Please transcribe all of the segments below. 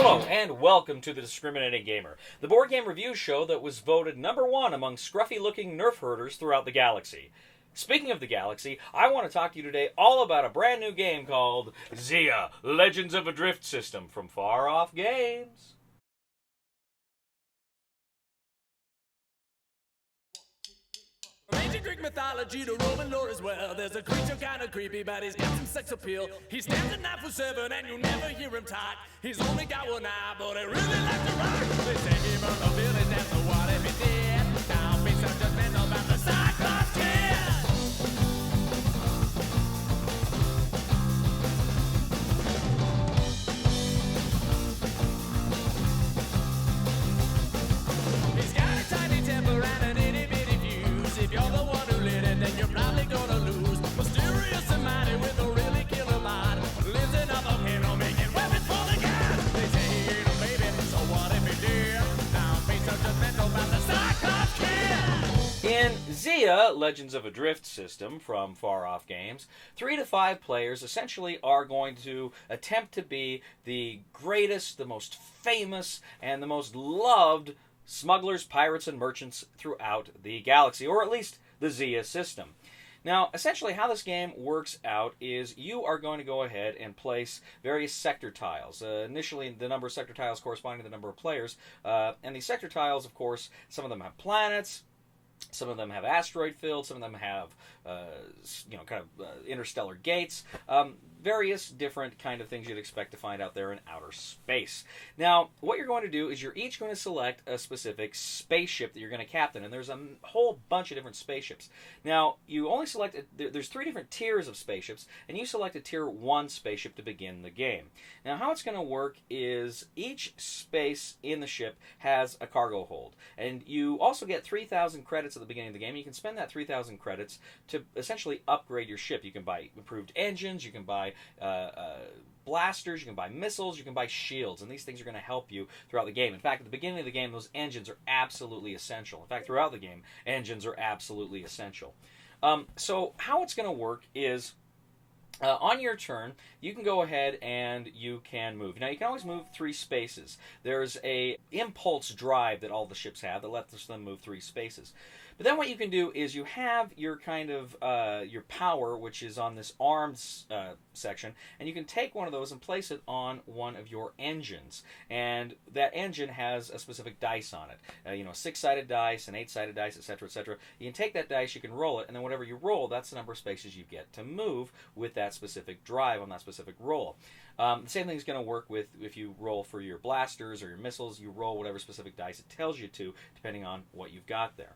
Hello, and welcome to The Discriminating Gamer, the board game review show that was voted #1 among scruffy-looking nerf herders throughout the galaxy. Speaking of the galaxy, I want to talk to you today all about a brand new game called Xia, Legends of Adrift System from Far Off Games. From ancient Greek mythology to Roman lore as well, there's a creature kind of creepy, but he's got some sex appeal. He stands at 9'7" and you'll never hear him talk. He's only got one eye, but he really likes to rock. They say he burned the village down, so what if he did? Now be so judgmental about the Cyclops kid. He's got a tiny temper and an itty-bitty fuse. If you're the one who lit it, then you're probably gonna lose. Mysterious and mighty with a really killer mind. Lives in a volcano making weapons for the gods. They say he ain't a baby, so what if he did? Now be so judgmental about the Cyclops kid. In Xia, Legends of Adrift System from Far Off Games, 3 to 5 players essentially are going to attempt to be the greatest, the most famous, and the most loved smugglers, pirates, and merchants throughout the galaxy, or at least the Xia system. Now, essentially how this game works out is you are going to go ahead and place various sector tiles. Initially, the number of sector tiles corresponding to the number of players. And these sector tiles, of course, some of them have planets, some of them have asteroid fields, some of them have, interstellar gates, various different kind of things you'd expect to find out there in outer space. Now, what you're going to do is you're each going to select a specific spaceship that you're going to captain, and there's a whole bunch of different spaceships. Now, you only select, there's 3 different tiers of spaceships, and you select a tier 1 spaceship to begin the game. Now, how it's going to work is each space in the ship has a cargo hold, and you also get 3,000 credits at the beginning of the game. You can spend that 3,000 credits to essentially upgrade your ship. You can buy improved engines, you can buy blasters, you can buy missiles, you can buy shields, and these things are going to help you throughout the game. In fact, at the beginning of the game, those engines are absolutely essential. In fact, throughout the game, engines are absolutely essential. So how it's going to work is on your turn, you can go ahead and you can move. Now, you can always move 3 spaces. There's a impulse drive that all the ships have that lets them move 3 spaces. But then what you can do is you have your kind of your power, which is on this arms section, and you can take one of those and place it on one of your engines. And that engine has a specific dice on it. A 6-sided dice, an 8-sided dice, etc., etc. You can take that dice, you can roll it, and then whatever you roll, that's the number of spaces you get to move with that specific drive on that specific roll. The same thing is going to work with if you roll for your blasters or your missiles. You roll whatever specific dice it tells you to, depending on what you've got there.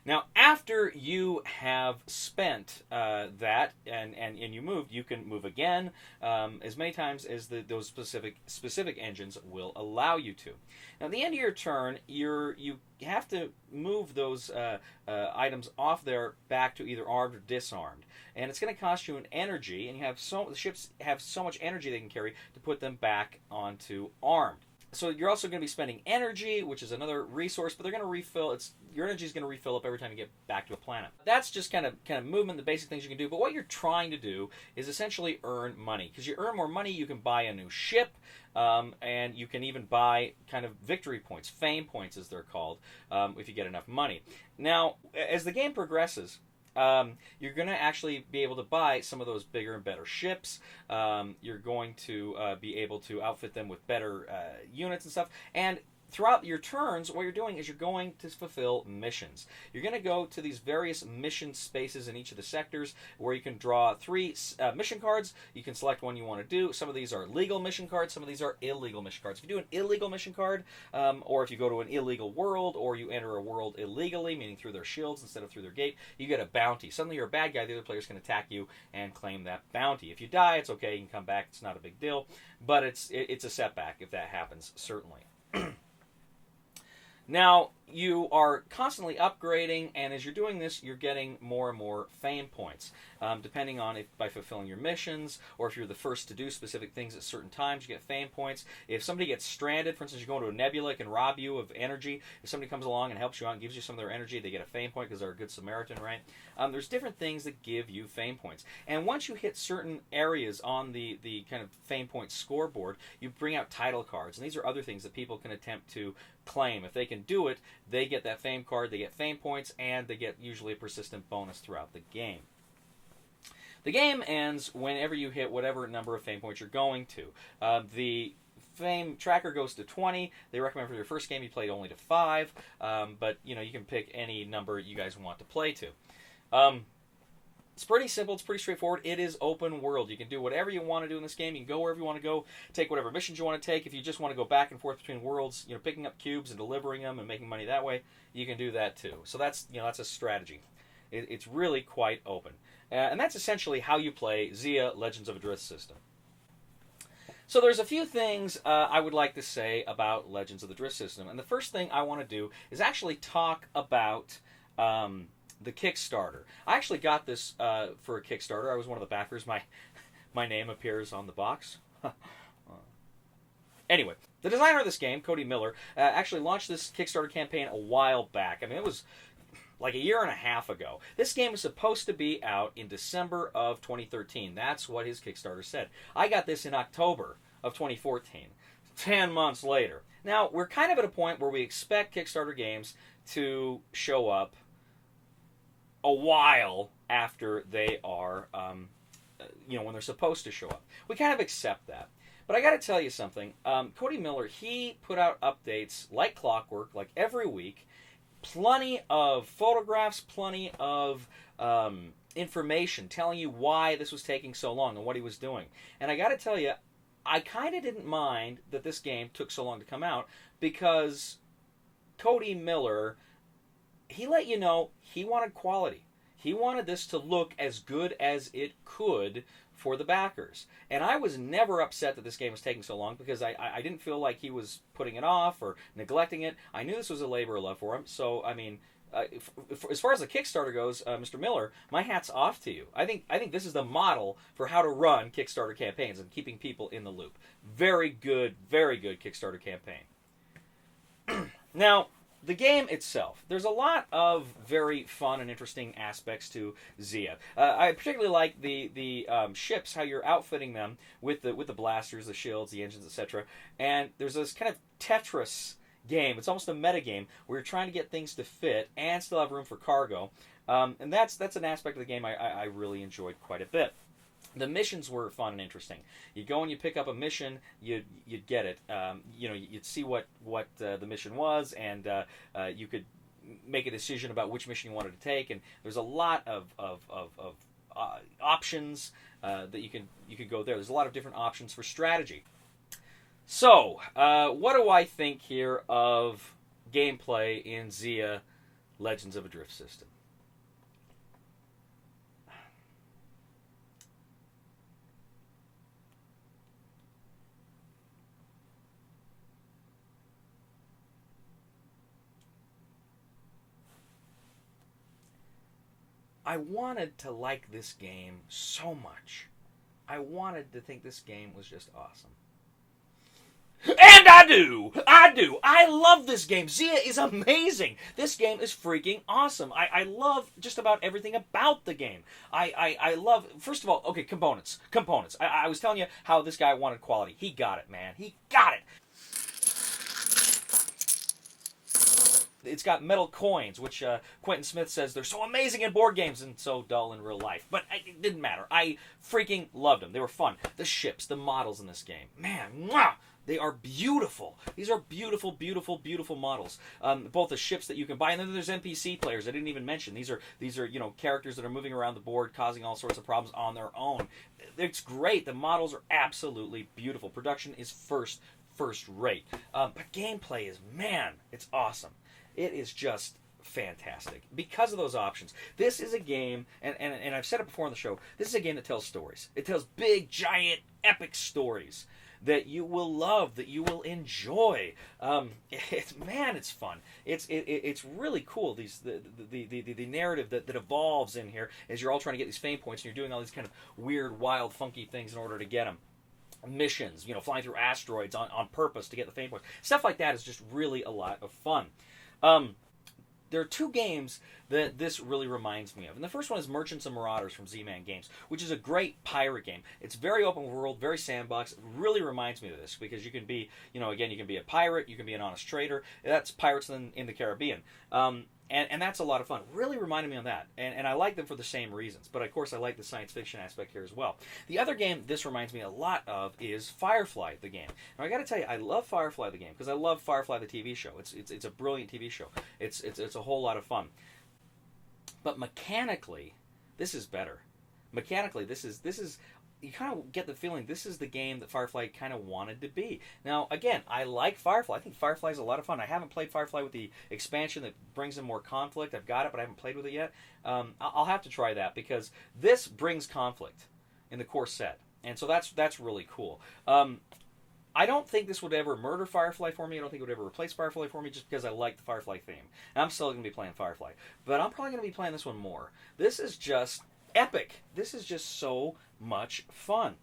Now, after you have spent that and you moved, you can move again as many times as those specific engines will allow you to. Now, at the end of your turn, you have to move those items off there back to either armed or disarmed, and it's going to cost you an energy. And the ships have so much energy they can carry to put them back onto armed. So you're also going to be spending energy, which is another resource, but they're going to refill. Your energy is going to refill up every time you get back to a planet. That's just kind of movement, the basic things you can do. But what you're trying to do is essentially earn money. Because you earn more money, you can buy a new ship, and you can even buy kind of victory points, fame points as they're called, if you get enough money. Now, as the game progresses, you're going to actually be able to buy some of those bigger and better ships. You're going to be able to outfit them with better units and stuff. And throughout your turns, what you're doing is you're going to fulfill missions. You're going to go to these various mission spaces in each of the sectors where you can draw 3 mission cards. You can select one you want to do. Some of these are legal mission cards. Some of these are illegal mission cards. If you do an illegal mission card, or if you go to an illegal world, or you enter a world illegally, meaning through their shields instead of through their gate, you get a bounty. Suddenly you're a bad guy. The other players can attack you and claim that bounty. If you die, it's okay. You can come back. It's not a big deal. But it's a setback if that happens, certainly. Now, you are constantly upgrading, and as you're doing this, you're getting more and more fame points, depending on if by fulfilling your missions, or if you're the first to do specific things at certain times, you get fame points. If somebody gets stranded, for instance, you go into a nebula, it can rob you of energy. If somebody comes along and helps you out and gives you some of their energy, they get a fame point because they're a good Samaritan, right? There's different things that give you fame points. And once you hit certain areas on the kind of fame point scoreboard, you bring out title cards, and these are other things that people can attempt to claim. If they can do it, they get that fame card, they get fame points, and they get usually a persistent bonus throughout the game. The game ends whenever you hit whatever number of fame points you're going to. The fame tracker goes to 20. They recommend for your first game you played only to 5, but you can pick any number you guys want to play to. It's pretty simple. It's pretty straightforward. It is open world. You can do whatever you want to do in this game. You can go wherever you want to go, take whatever missions you want to take. If you just want to go back and forth between worlds, picking up cubes and delivering them and making money that way, you can do that too. So that's a strategy. It's really quite open. And that's essentially how you play Xia Legends of Adrift system. So there's a few things I would like to say about Legends of the Drift system. And the first thing I want to do is actually talk about the Kickstarter. I actually got this for a Kickstarter. I was one of the backers. My name appears on the box. Anyway, the designer of this game, Cody Miller, actually launched this Kickstarter campaign a while back. I mean, it was like a year and a half ago. This game was supposed to be out in December of 2013. That's what his Kickstarter said. I got this in October of 2014, 10 months later. Now, we're kind of at a point where we expect Kickstarter games to show up a while after they are, when they're supposed to show up. We kind of accept that. But I got to tell you something. Cody Miller, he put out updates like clockwork, like every week. Plenty of photographs, plenty of information telling you why this was taking so long and what he was doing. And I got to tell you, I kind of didn't mind that this game took so long to come out because Cody Miller, he let you know he wanted quality. He wanted this to look as good as it could for the backers. And I was never upset that this game was taking so long because I didn't feel like he was putting it off or neglecting it. I knew this was a labor of love for him. So, I mean, as far as the Kickstarter goes, Mr. Miller, my hat's off to you. I think this is the model for how to run Kickstarter campaigns and keeping people in the loop. Very good Kickstarter campaign. Now, the game itself, there's a lot of very fun and interesting aspects to Xia. I particularly like the ships, how you're outfitting them with the blasters, the shields, the engines, etc. And there's this kind of Tetris game. It's almost a meta game where you're trying to get things to fit and still have room for cargo. And that's an aspect of the game I really enjoyed quite a bit. The missions were fun and interesting. You go and you pick up a mission, you'd get it. You'd see what the mission was, and you could make a decision about which mission you wanted to take. And there's a lot of options that you could go there. There's a lot of different options for strategy. So, what do I think here of gameplay in Xia Legends of Adrift system? I wanted to like this game so much. I wanted to think this game was just awesome. And I do! I love this game. Xia is amazing. This game is freaking awesome. I love just about everything about the game. I love, first of all, okay, components. I was telling you how this guy wanted quality. He got it, man. He got it. It's got metal coins, which Quentin Smith says they're so amazing in board games and so dull in real life. But it didn't matter. I freaking loved them. They were fun. The ships, the models in this game. Man, mwah! They are beautiful. These are beautiful, beautiful, beautiful models. Both the ships that you can buy, and then there's NPC players I didn't even mention. These are characters that are moving around the board, causing all sorts of problems on their own. It's great. The models are absolutely beautiful. Production is first rate. But gameplay is, man, it's awesome. It is just fantastic because of those options. This is a game, and I've said it before on the show, this is a game that tells stories. It tells big, giant, epic stories. that you will love, that you will enjoy. It's fun. It's really cool. The narrative that evolves in here as you're all trying to get these fame points, and you're doing all these kind of weird, wild, funky things in order to get them. Missions, flying through asteroids on purpose to get the fame points. Stuff like that is just really a lot of fun. There are two games that this really reminds me of. And the first one is Merchants and Marauders from Z-Man Games, which is a great pirate game. It's very open world, very sandbox. It really reminds me of this because you can be, again, you can be a pirate, you can be an honest trader. That's Pirates in the Caribbean. And that's a lot of fun. Really reminded me of that. And I like them for the same reasons. But, of course, I like the science fiction aspect here as well. The other game this reminds me a lot of is Firefly, the game. Now, I got to tell you, I love Firefly, the game, because I love Firefly, the TV show. It's a brilliant TV show. It's a whole lot of fun. But mechanically, this is better. Mechanically, this is you kind of get the feeling this is the game that Firefly kind of wanted to be. Now, again, I like Firefly. I think Firefly is a lot of fun. I haven't played Firefly with the expansion that brings in more conflict. I've got it, but I haven't played with it yet. I'll have to try that because this brings conflict in the core set. And so that's really cool. I don't think this would ever murder Firefly for me. I don't think it would ever replace Firefly for me just because I like the Firefly theme. And I'm still going to be playing Firefly. But I'm probably going to be playing this one more. This is just epic. This is just so much fun.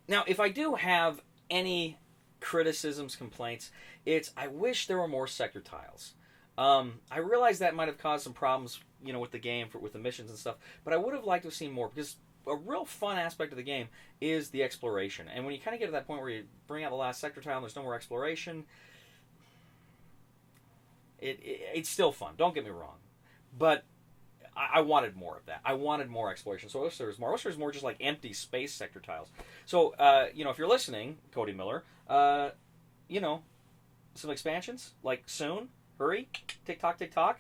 Now, if I do have any criticisms, complaints, it's I wish there were more sector tiles. I realize that might have caused some problems, with the game, with the missions and stuff, but I would have liked to have seen more because a real fun aspect of the game is the exploration. And when you kind of get to that point where you bring out the last sector tile and there's no more exploration, it's still fun. Don't get me wrong. But I wanted more of that. I wanted more exploration. So I wish there was more. I wish there was more just like empty space sector tiles. So, if you're listening, Cody Miller, some expansions, like soon, hurry, tick-tock, tick-tock.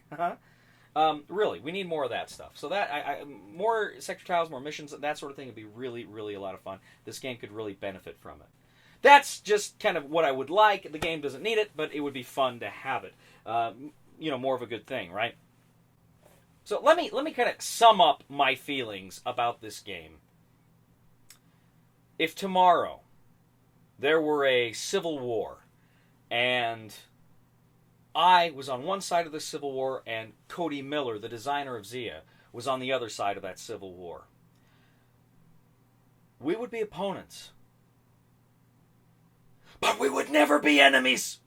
Really, we need more of that stuff. So that, more sector tiles, more missions, that sort of thing would be really, really a lot of fun. This game could really benefit from it. That's just kind of what I would like. The game doesn't need it, but it would be fun to have it. More of a good thing, right? So let me kind of sum up my feelings about this game. If tomorrow there were a civil war and I was on one side of the civil war and Cody Miller, the designer of Zia, was on the other side of that civil war, we would be opponents. But we would never be enemies.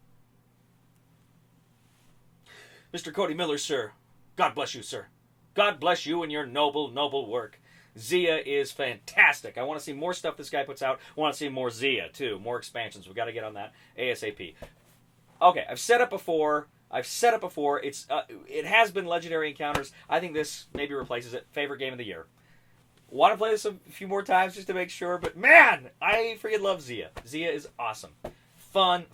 Mr. Cody Miller, sir, God bless you, sir. God bless you and your noble, noble work. Zia is fantastic. I want to see more stuff this guy puts out. I want to see more Zia, too. More expansions. We've got to get on that ASAP. Okay, I've said it before. It has been Legendary Encounters. I think this maybe replaces it. Favorite game of the year. Want to play this a few more times just to make sure, but man, I freaking love Zia. Zia is awesome. Fun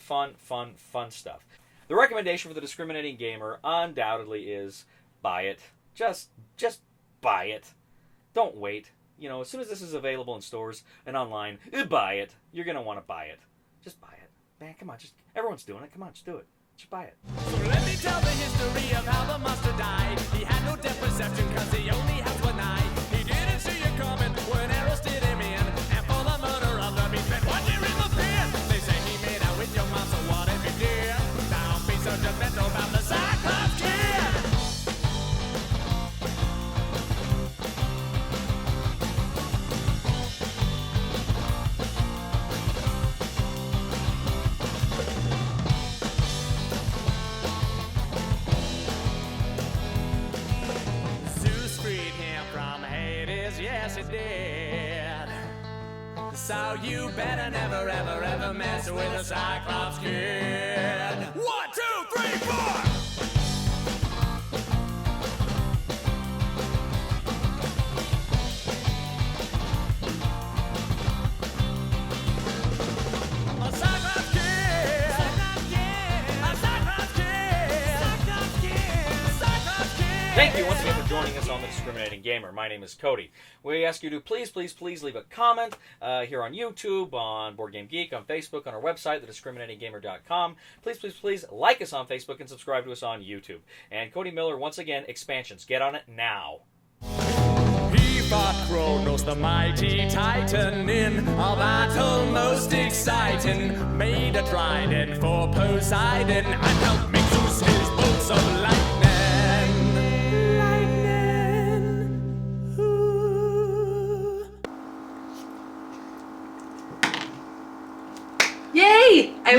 stuff. The recommendation for the discriminating gamer undoubtedly is buy it. Just buy it. Don't wait. As soon as this is available in stores and online, buy it. You're going to want to buy it. Just buy it. Man, come on. Everyone's doing it. Come on, just do it. Just buy it. So let me tell the history of how the monster died. He had no depth perception because he only has one eye. He didn't see it coming when arrows did him in. And for the murder of the beast, spent 1 year in the pen. They say he made out with your mom, so what if he did? Don't be so judgmental about the Cyclops kid. Yes, it did. So you better never, ever, ever mess with a Cyclops kid. 1, 2, 3, 4! Thank you once again for joining us on The Discriminating Gamer. My name is Cody. We ask you to please leave a comment here on YouTube, on Board Game Geek, on Facebook, on our website, thediscriminatinggamer.com. Please like us on Facebook and subscribe to us on YouTube. And Cody Miller, once again, expansions. Get on it now. He fought Kronos, the mighty Titan, in a battle most exciting. Made a trident for Poseidon and helped make Zeus his bolts of lightning. Ooh. Yay! I